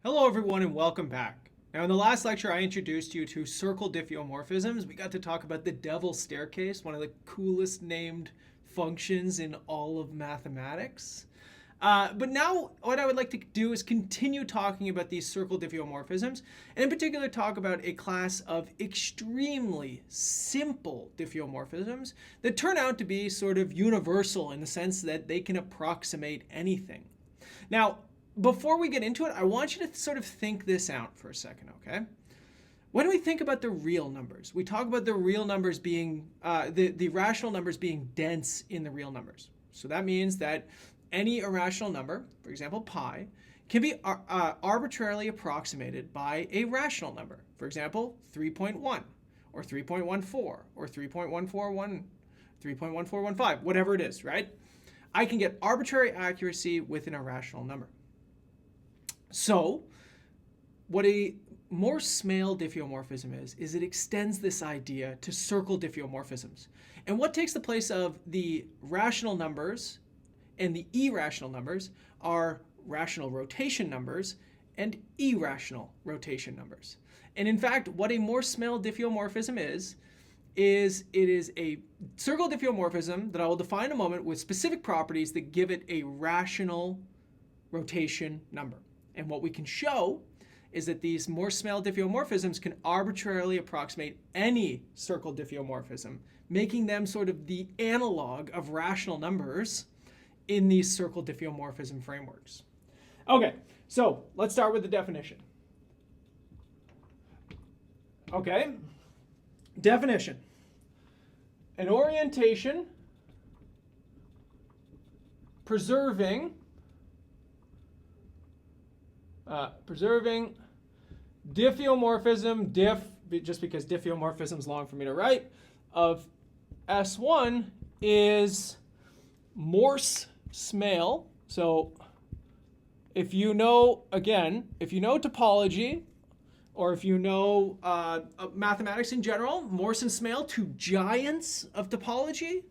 Hello everyone and welcome back. Now in the last lecture I introduced you to circle diffeomorphisms. We got to talk about the devil's staircase, one of the coolest named functions in all of mathematics. But now what I would like to do is continue talking about these circle diffeomorphisms, and in particular talk about a class of extremely simple diffeomorphisms that turn out to be sort of universal in the sense that they can approximate anything. Now, before we get into it, I want you to sort of think this out for a second, okay? When we think about the real numbers, we talk about the real numbers being, the rational numbers being dense in the real numbers. So that means that any irrational number, for example, pi, can be arbitrarily approximated by a rational number. For example, 3.1 or 3.14 or 3.141, 3.1415, whatever it is, right? I can get arbitrary accuracy with an irrational number. So what a Morse-Smale diffeomorphism is it extends this idea to circle diffeomorphisms. And what takes the place of the rational numbers and the irrational numbers are rational rotation numbers and irrational rotation numbers. And in fact, what a Morse-Smale diffeomorphism is it is a circle diffeomorphism that I will define in a moment with specific properties that give it a rational rotation number. And what we can show is that these Morse-Smale diffeomorphisms can arbitrarily approximate any circle diffeomorphism, making them sort of the analog of rational numbers in these circle diffeomorphism frameworks. Okay, so let's start with the definition. Okay, definition. An orientation preserving diffeomorphism, just because diffeomorphism is long for me to write, of S1 is Morse-Smale. So if you know, again, if you know topology, or if you know mathematics in general, Morse and Smale, two giants of topology,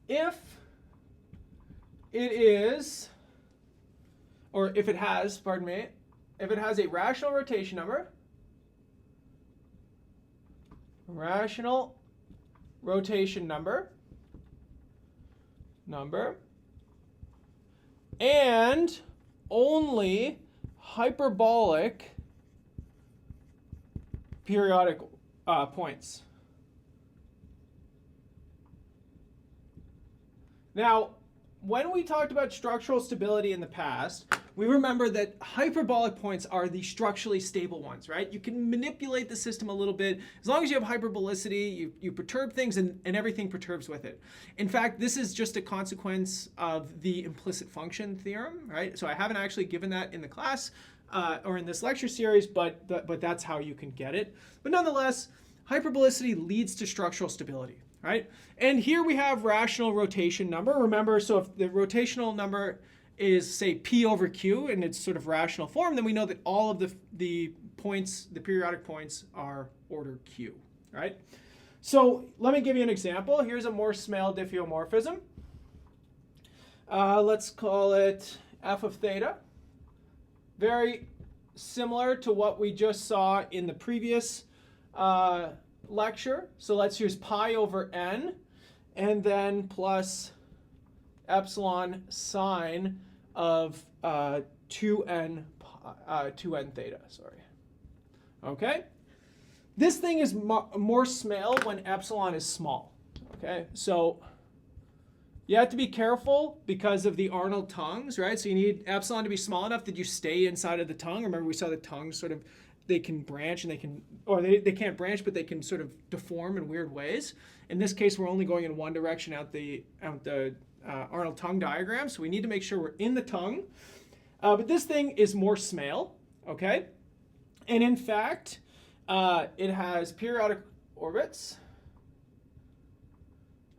if it is, or if it has, pardon me, if it has a rational rotation number, and only hyperbolic periodic points. Now, when we talked about structural stability in the past, we remember that hyperbolic points are the structurally stable ones, right? You can manipulate the system a little bit. As long as you have hyperbolicity, you perturb things and everything perturbs with it. In fact, this is just a consequence of the implicit function theorem, right? So I haven't actually given that in the class or in this lecture series, but that's how you can get it. But nonetheless, hyperbolicity leads to structural stability, right? And here we have rational rotation number. Remember, so if the rotational number is, say, p over q in its sort of rational form, then we know that all of the points, the periodic points, are order q, right? So let me give you an example. Here's a Morse-Smale diffeomorphism. Let's call it f of theta. Very similar to what we just saw in the previous lecture. So let's use pi over n, and then plus epsilon sine of 2n theta, sorry. Okay? This thing is Morse-Smale when epsilon is small. Okay? So you have to be careful because of the Arnold tongues, right? So you need epsilon to be small enough that you stay inside of the tongue. Remember we saw the tongues sort of, they can branch and they can, or they can't branch, but they can sort of deform in weird ways. In this case, we're only going in one direction out the Arnold tongue diagram, so we need to make sure we're in the tongue. But this thing is Morse-Smale, okay? And in fact, it has periodic orbits,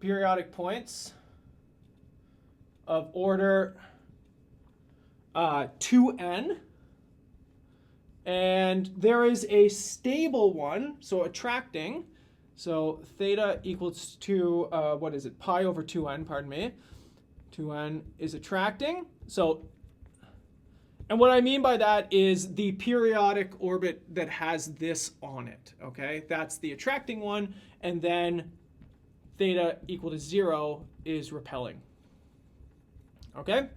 periodic points of order 2n. And there is a stable one, so attracting. So theta equals to, what is it, pi over 2n, pardon me. 2n is attracting. So And what I mean by that is the periodic orbit that has this on it, okay? That's the attracting one, and then theta equal to 0 is repelling, okay?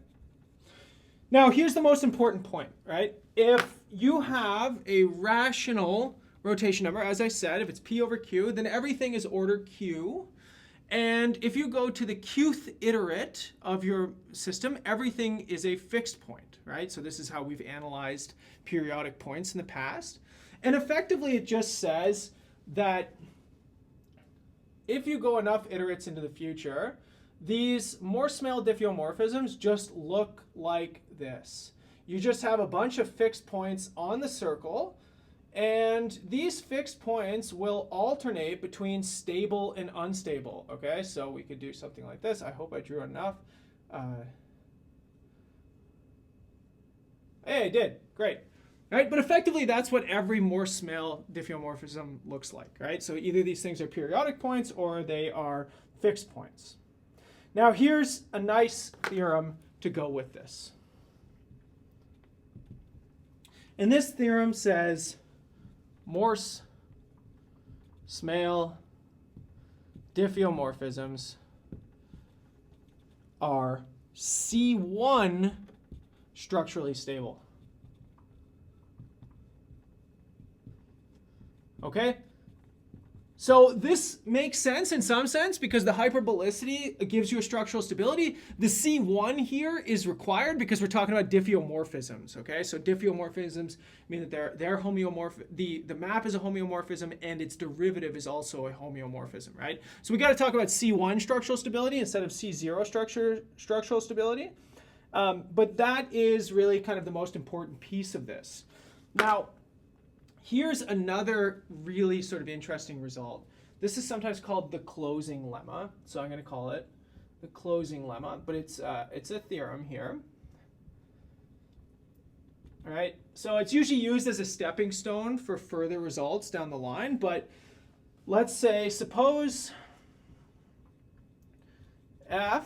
Now, here's the most important point, right? If you have a rational rotation number, as I said, if it's p over q, then everything is order q. And if you go to the qth iterate of your system, everything is a fixed point, right? So this is how we've analyzed periodic points in the past. And effectively, it just says that if you go enough iterates into the future, these Morse-Smale diffeomorphisms just look like this. You just have a bunch of fixed points on the circle, and these fixed points will alternate between stable and unstable. Okay, so we could do something like this. I hope I drew enough. Hey, I did. Great. Right? But effectively, that's what every Morse-Smale diffeomorphism looks like. Right? So either these things are periodic points or they are fixed points. Now, here's a nice theorem to go with this. And this theorem says Morse-Smale diffeomorphisms are C1 structurally stable. Okay? So this makes sense in some sense because the hyperbolicity gives you a structural stability. The C1 here is required because we're talking about diffeomorphisms. Okay, so diffeomorphisms mean that they're homomorphic. The map is a homeomorphism and its derivative is also a homeomorphism, right? So we got to talk about C1 structural stability instead of C0 structural stability. But that is really kind of the most important piece of this. Now, here's another really sort of interesting result. This is sometimes called the closing lemma. So I'm going to call it the closing lemma, but it's a theorem here. All right. So it's usually used as a stepping stone for further results down the line. But let's say, suppose f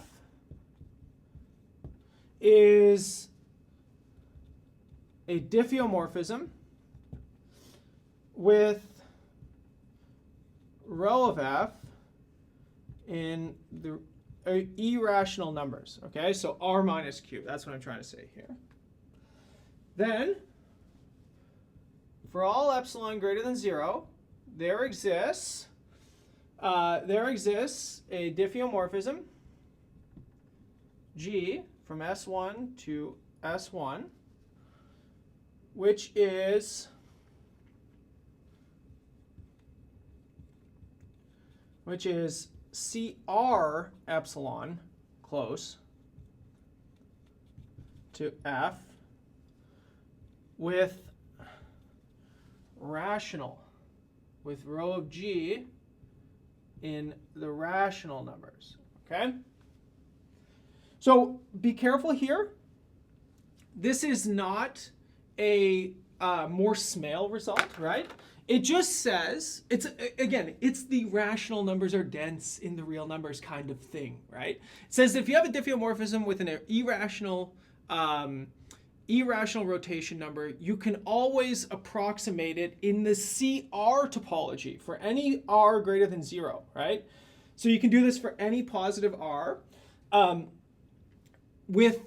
is a diffeomorphism with rho of f in the irrational numbers. Okay, so r minus q. That's what I'm trying to say here. Then, for all epsilon greater than 0, there exists a diffeomorphism G from S1 to S1, which is CR epsilon close to F with rational, with rho of G in the rational numbers. Okay? So be careful here. This is not a Morse-Smale result, right? It just says, it's the rational numbers are dense in the real numbers kind of thing, right? It says if you have a diffeomorphism with an irrational rotation number, you can always approximate it in the CR topology for any r greater than 0, right? So you can do this for any positive r with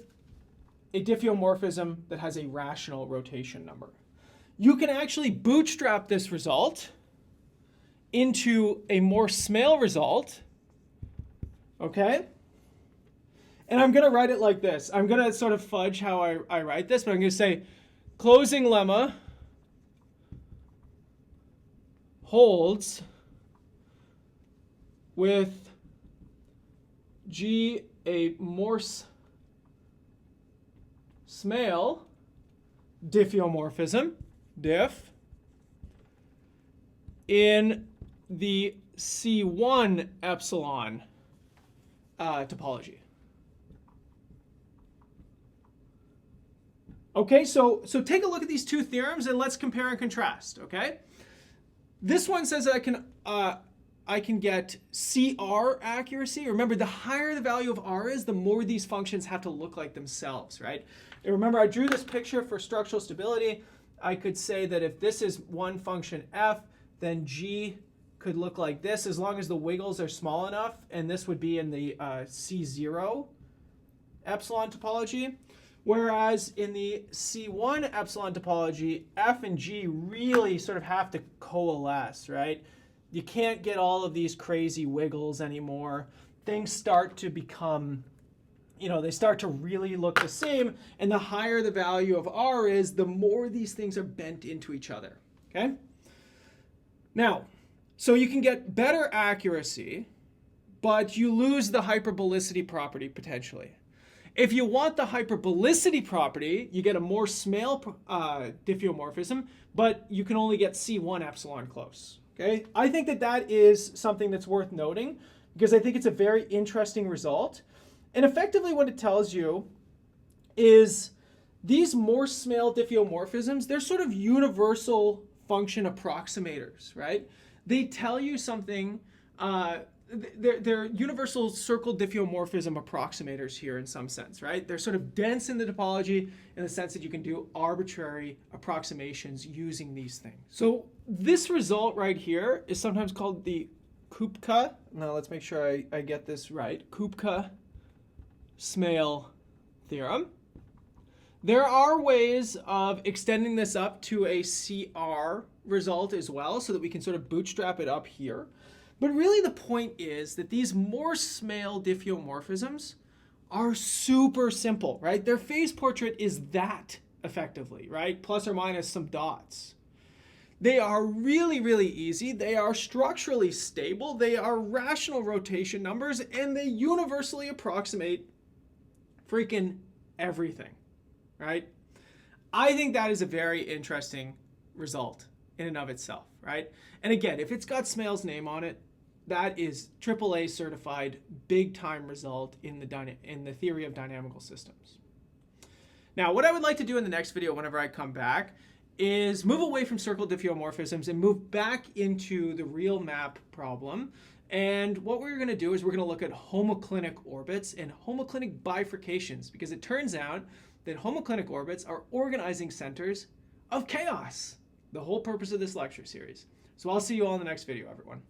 a diffeomorphism that has a rational rotation number. You can actually bootstrap this result into a Morse-Smale result, okay? And I'm going to write it like this. I'm going to sort of fudge how I write this, but I'm going to say closing lemma holds with G a Morse-Smale diffeomorphism, diff, in the C1 epsilon topology. Okay, so take a look at these two theorems and let's compare and contrast. Okay, this one says that I can get CR accuracy. Remember, the higher the value of r is, the more these functions have to look like themselves, right? And remember, I drew this picture for structural stability. I could say that if this is one function f, then g could look like this as long as the wiggles are small enough. And this would be in the C0 epsilon topology. Whereas in the C1 epsilon topology, f and g really sort of have to coalesce, right? You can't get all of these crazy wiggles anymore. Things start to become, they start to really look the same. And the higher the value of r is, the more these things are bent into each other, okay? Now, so you can get better accuracy, but you lose the hyperbolicity property potentially. If you want the hyperbolicity property, you get a Morse-Smale diffeomorphism, but you can only get C1 epsilon close. Okay? I think that that is something that's worth noting because I think it's a very interesting result. And effectively what it tells you is these Morse-Smale diffeomorphisms, they're sort of universal function approximators, right? They tell you something, they're universal circle diffeomorphism approximators here in some sense, right? They're sort of dense in the topology in the sense that you can do arbitrary approximations using these things. So this result right here is sometimes called the Kupka. Now let's make sure I get this right. Kupka-Smale theorem. There are ways of extending this up to a CR result as well so that we can sort of bootstrap it up here. But really the point is that these Morse-Smale diffeomorphisms are super simple, right? Their phase portrait is that effectively, right? Plus or minus some dots. They are really, really easy. They are structurally stable. They are rational rotation numbers, and they universally approximate freaking everything, right? I think that is a very interesting result in and of itself, right? And again, if it's got Smale's name on it, that is AAA certified big time result in the theory of dynamical systems. Now, what I would like to do in the next video whenever I come back is move away from circle diffeomorphisms and move back into the real map problem. And what we're going to do is we're going to look at homoclinic orbits and homoclinic bifurcations, because it turns out that homoclinic orbits are organizing centers of chaos. The whole purpose of this lecture series. So I'll see you all in the next video, everyone.